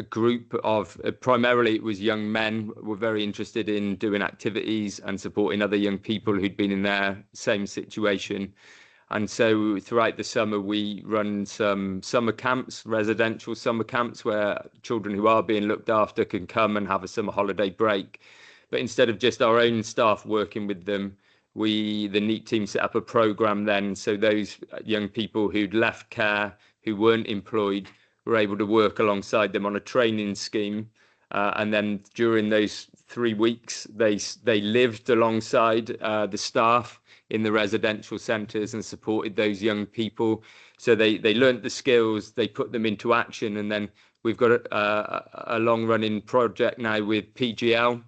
F: group of, primarily it was young men, were very interested in doing activities and supporting other young people who'd been in their same situation. And so throughout the summer, we run some summer camps, residential summer camps, where children who are being looked after can come and have a summer holiday break. But instead of just our own staff working with them, the NEAT team set up a programme then, so those young people who'd left care, who weren't employed, were able to work alongside them on a training scheme. And then during those 3 weeks, they lived alongside the staff in the residential centres and supported those young people. So they learnt the skills, they put them into action. And then we've got a long-running project now with PGL.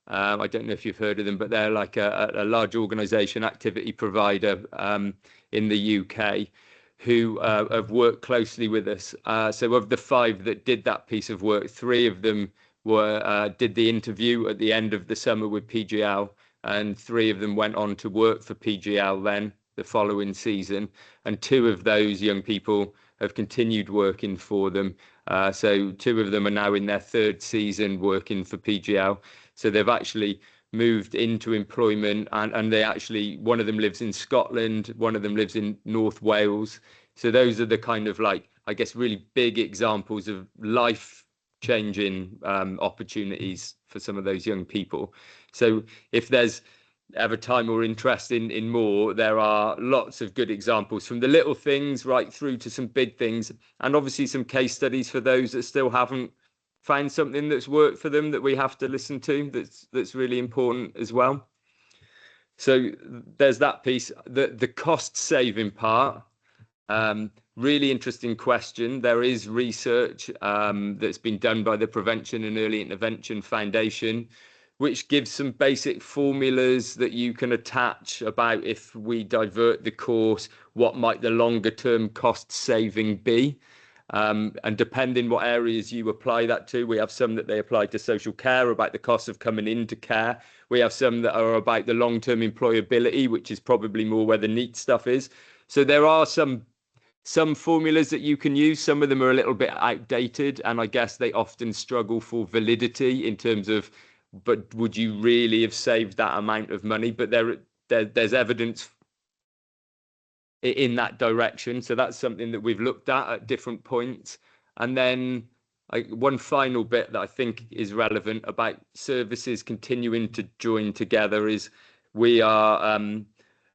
F: I don't know if you've heard of them, but they're like a large organisation, activity provider in the UK, who have worked closely with us. So of the 5 that did that piece of work, 3 of them did the interview at the end of the summer with PGL, and 3 of them went on to work for PGL then the following season. And 2 of those young people have continued working for them. So 2 of them are now in their 3rd season working for PGL. So they've actually moved into employment, and they actually, one of them lives in Scotland, one of them lives in North Wales. So those are the kind of, like, I guess, really big examples of life-changing opportunities for some of those young people. So if there's ever time or interest in more, there are lots of good examples, from the little things right through to some big things, and obviously some case studies for those that still haven't found something that's worked for them that we have to listen to, that's really important as well. So there's that piece. The cost saving part, really interesting question. There is research that's been done by the Prevention and Early Intervention Foundation, which gives some basic formulas that you can attach about, if we divert the course, what might the longer term cost saving be. And depending what areas you apply that to, we have some that they apply to social care, about the cost of coming into care. We have some that are about the long-term employability, which is probably more where the NEAT stuff is. So there are some formulas that you can use. Some of them are a little bit outdated, and I guess they often struggle for validity in terms of, but would you really have saved that amount of money? But there's evidence in that direction. So that's something that we've looked at different points. And then one final bit that I think is relevant about services continuing to join together is we are,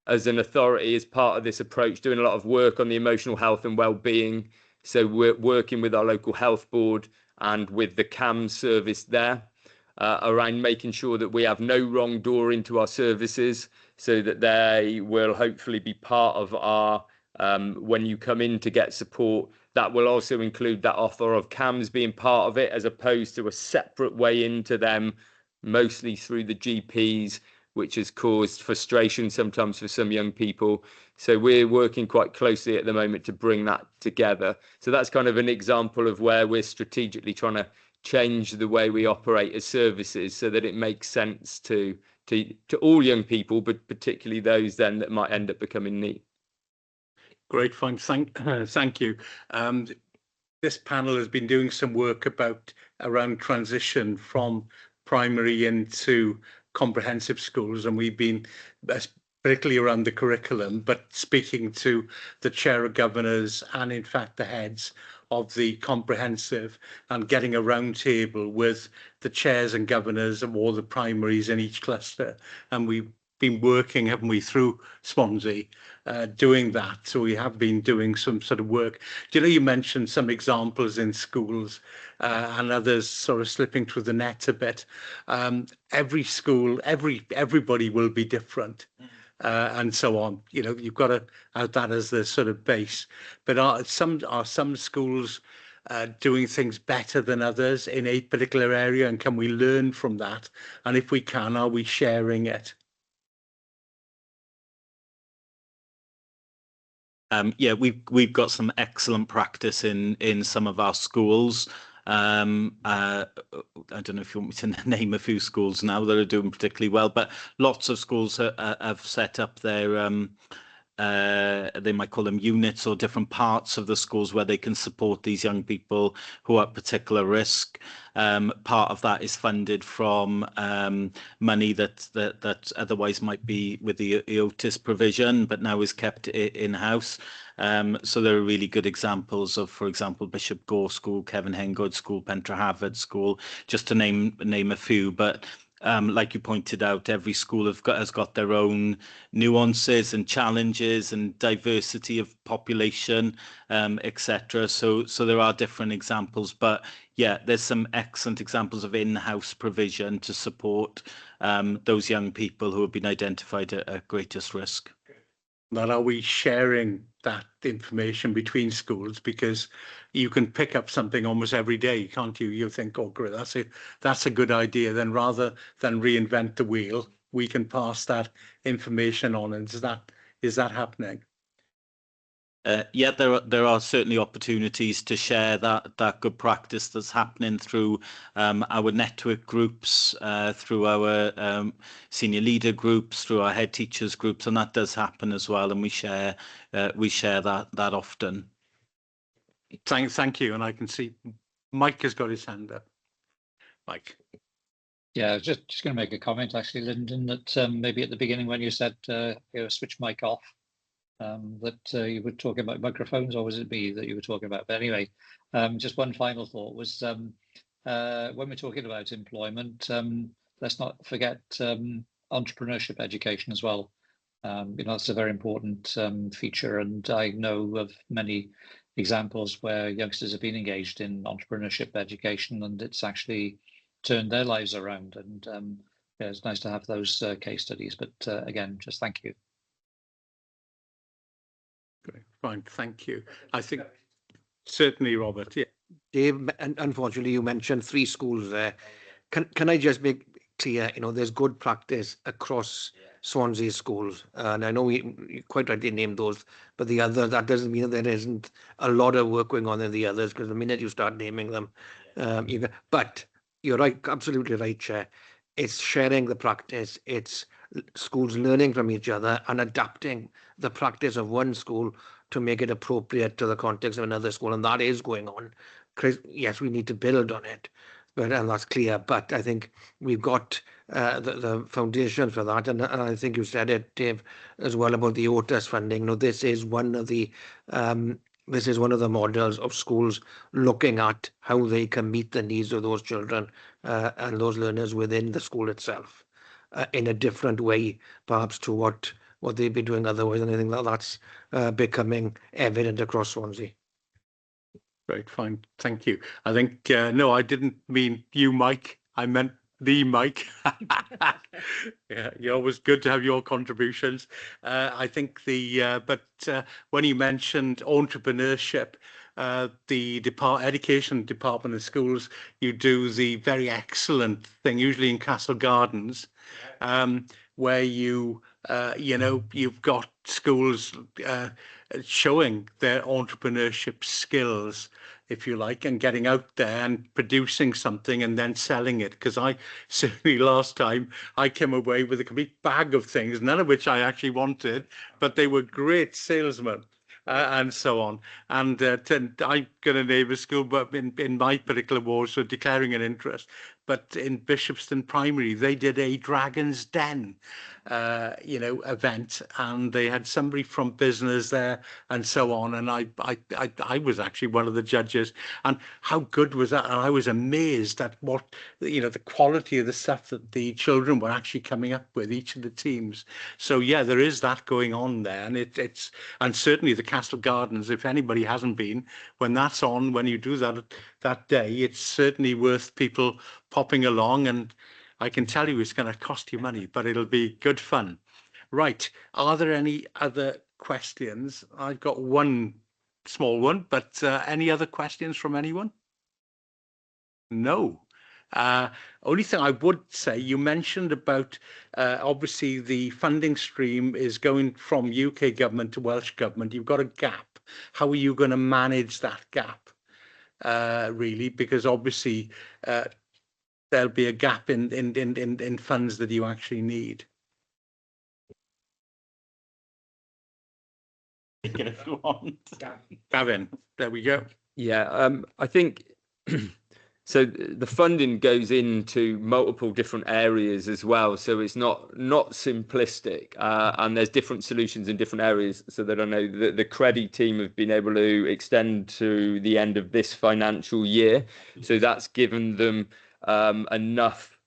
F: as an authority, as part of this approach, doing a lot of work on the emotional health and well-being. So we're working with our local health board and with the CAMS service there around making sure that we have no wrong door into our services, so that they will hopefully be part of our, when you come in to get support, that will also include that offer of CAMS being part of it, as opposed to a separate way into them, mostly through the GPs, which has caused frustration sometimes for some young people. So we're working quite closely at the moment to bring that together. So that's kind of an example of where we're strategically trying to change the way we operate as services, so that it makes sense to all young people, but particularly those then that might end up becoming neat.
A: Great, fine. Thank you. This panel has been doing some work around transition from primary into comprehensive schools, and we've been particularly around the curriculum, but speaking to the chair of governors and in fact the heads of the comprehensive, and getting a round table with the chairs and governors of all the primaries in each cluster. And we've been working, haven't we, through Swansea, doing that. So we have been doing some sort of work. Do you know, you mentioned some examples in schools and others sort of slipping through the net a bit. Every school, everybody will be different. And so on. You know, you've got to have that as the sort of base. But are some schools doing things better than others in a particular area, and can we learn from that? And if we can, are we sharing it?
E: Yeah, we've got some excellent practice in some of our schools. I don't know if you want me to name a few schools now that are doing particularly well, but lots of schools have set up their they might call them units or different parts of the schools where they can support these young people who are at particular risk. Part of that is funded from money that otherwise might be with the EOTIS provision, but now is kept in-house. So there are really good examples of, for example, Bishop Gore School, Kevin Hengood School, Pentra-Havard School, just to name a few. But like you pointed out, every school has got their own nuances and challenges and diversity of population, etc. So there are different examples, but yeah, there's some excellent examples of in-house provision to support those young people who have been identified at greatest risk.
A: Now, are we sharing that information between schools? Because you can pick up something almost every day, can't you? You think, oh, great, that's a good idea. Then rather than reinvent the wheel, we can pass that information on. And is that happening?
E: Yeah, there are certainly opportunities to share that good practice that's happening through our network groups, through our senior leader groups, through our head teachers groups, and that does happen as well. And we share that often.
A: Thank you. And I can see Mike has got his hand up. Mike.
J: Yeah, just going to make a comment actually, Lyndon, that maybe at the beginning when you said switch mic off, that you were talking about microphones, or was it me that you were talking about? But anyway, just one final thought was when we're talking about employment, let's not forget entrepreneurship education as well. That's a very important feature, and I know of many examples where youngsters have been engaged in entrepreneurship education, and it's actually turned their lives around. And yeah, it's nice to have those case studies. But again, just thank you.
A: Great, fine, thank you. I think certainly, Robert. Yeah,
B: Dave, unfortunately, you mentioned 3 schools there. Can I just make clear? There's good practice across Swansea schools, and I know you quite rightly named those, but the other, that doesn't mean that there isn't a lot of work going on in the others, because the minute you start naming them, but you're right, absolutely right, Chair. it's sharing the practice, it's schools learning from each other and adapting the practice of one school to make it appropriate to the context of another school, and that is going on. Yes, we need to build on it, and that's clear. But I think we've got the foundation for that, and I think you said it, Dave, as well about the OTUS funding. No, this is one of the models of schools looking at how they can meet the needs of those children and those learners within the school itself in a different way, perhaps to what they've been doing otherwise. And I think that's becoming evident across Swansea.
A: Great, fine, thank you. I think, no, I didn't mean you, Mike. I meant the Mike. Yeah, you're always good to have your contributions. I think but when you mentioned entrepreneurship, the Education Department of Schools, you do the very excellent thing, usually in Castle Gardens, where you've got schools showing their entrepreneurship skills, if you like, and getting out there and producing something and then selling it. Because I certainly last time I came away with a complete bag of things, none of which I actually wanted, but they were great salesmen. And so on. And I got a neighbour's school, but in my particular ward, so declaring an interest. But in Bishopston Primary, they did a Dragon's Den, event, and they had somebody from business there and so on. And I was actually one of the judges. And how good was that? And I was amazed at what, the quality of the stuff that the children were actually coming up with, each of the teams. So yeah, there is that going on there, and it's and certainly the Castle Gardens, if anybody hasn't been, when that's on, when you do that day, it's certainly worth people popping along. And I can tell you it's going to cost you money, but it'll be good fun. Right. Are there any other questions? I've got one small one, but any other questions from anyone? No. Only thing I would say, you mentioned about obviously the funding stream is going from UK government to Welsh government. You've got a gap. How are you going to manage that gap, really? Because obviously there'll be a gap in funds that you actually need. If you want. Gavin, there we go.
F: Yeah, I think so. The funding goes into multiple different areas as well, so it's not simplistic, and there's different solutions in different areas. So that I know that the Credi team have been able to extend to the end of this financial year, so that's given them enough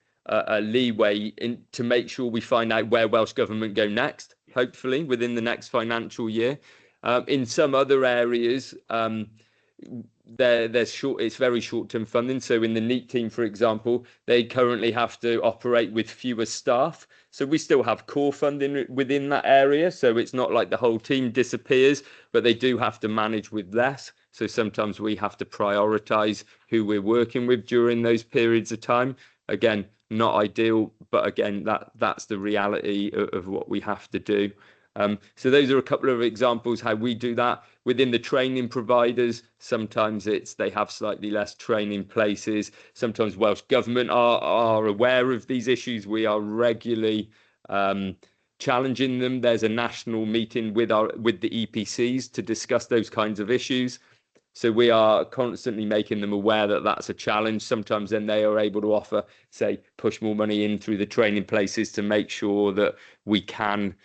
F: leeway to make sure we find out where Welsh Government go next, hopefully within the next financial year. In some other areas, it's very short-term funding. So in the NEAT team, for example, they currently have to operate with fewer staff. So we still have core funding within that area. So it's not like the whole team disappears, but they do have to manage with less. So sometimes we have to prioritize who we're working with during those periods of time. Again, not ideal, but again, that's the reality of what we have to do. So those are a couple of examples how we do that. Within the training providers, sometimes they have slightly less training places. Sometimes Welsh Government are aware of these issues. We are regularly challenging them. There's a national meeting with the EPCs to discuss those kinds of issues. So we are constantly making them aware that that's a challenge. Sometimes then they are able to offer, say, push more money in through the training places to make sure that we can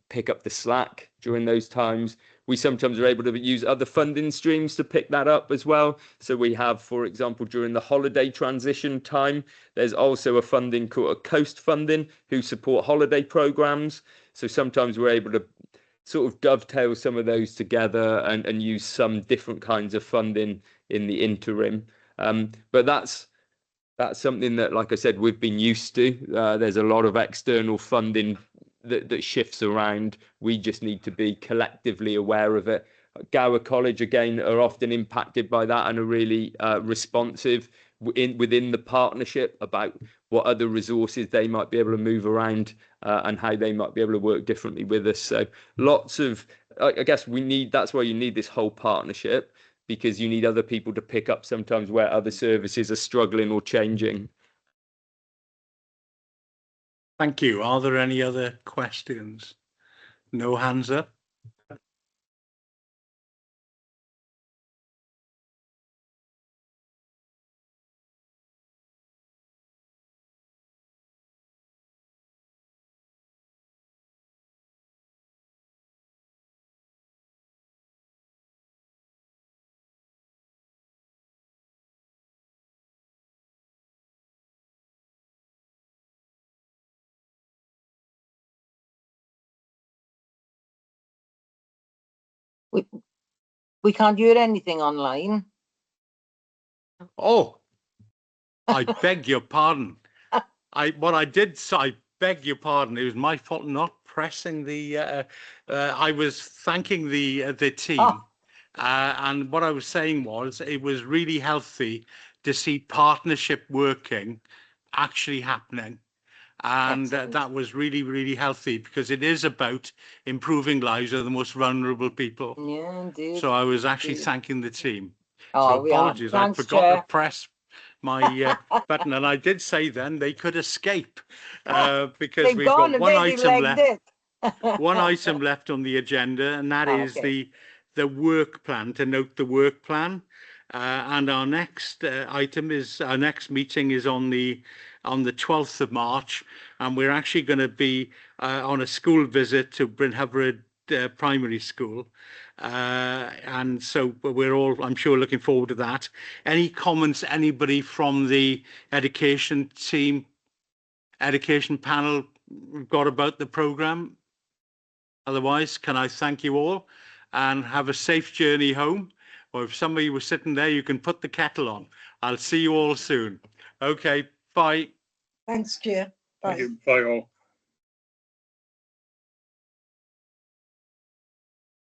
F: pick up the slack during those times. We sometimes are able to use other funding streams to pick that up as well. So we have, for example, during the holiday transition time, there's also a funding called a Coast Funding who support holiday programs. So sometimes we're able to sort of dovetail some of those together and use some different kinds of funding in the interim. But that's something that, like I said, we've been used to. There's a lot of external funding that shifts around. We just need to be collectively aware of it. Gower College, again, are often impacted by that and are really responsive within the partnership about what other resources they might be able to move around and how they might be able to work differently with us. So lots of, I guess that's why you need this whole partnership, because you need other people to pick up sometimes where other services are struggling or changing.
A: Thank you. Are there any other questions? No hands up.
H: We can't hear anything online.
A: Oh, I beg your pardon. I beg your pardon. It was my fault not pressing the. I was thanking the team,
H: Oh.
A: and what I was saying was it was really healthy to see partnership working, actually happening, and
H: Excellent.
A: that was really healthy because it is about improving lives of the most vulnerable people.
H: Yeah, indeed.
A: So I was actually
H: Indeed.
A: thanking the team.
H: Oh,
A: So
H: we are.
A: apologies, I
H: Thanks,
A: forgot
H: Chair.
A: to press my button, and I did say then they could escape because
H: They've
A: we've
H: gone,
A: got
H: have
A: one
H: they? They've
A: item
H: legged
A: left.
H: it.
A: One item left on the agenda, and that is
H: Okay.
A: the work plan, to note the work plan. And our next item is, our next meeting is on the 12th of March, and we're actually going to be on a school visit to Bryn Hyfryd Primary School. And so we're all, I'm sure, looking forward to that. Any comments anybody from the education team, education panel got about the programme? Otherwise, can I thank you all and have a safe journey home? Or if somebody was sitting there, you can put the kettle on. I'll see you all soon. Okay, bye.
K: Thanks, Chair.
I: Thank
K: Bye.
I: you. Bye all.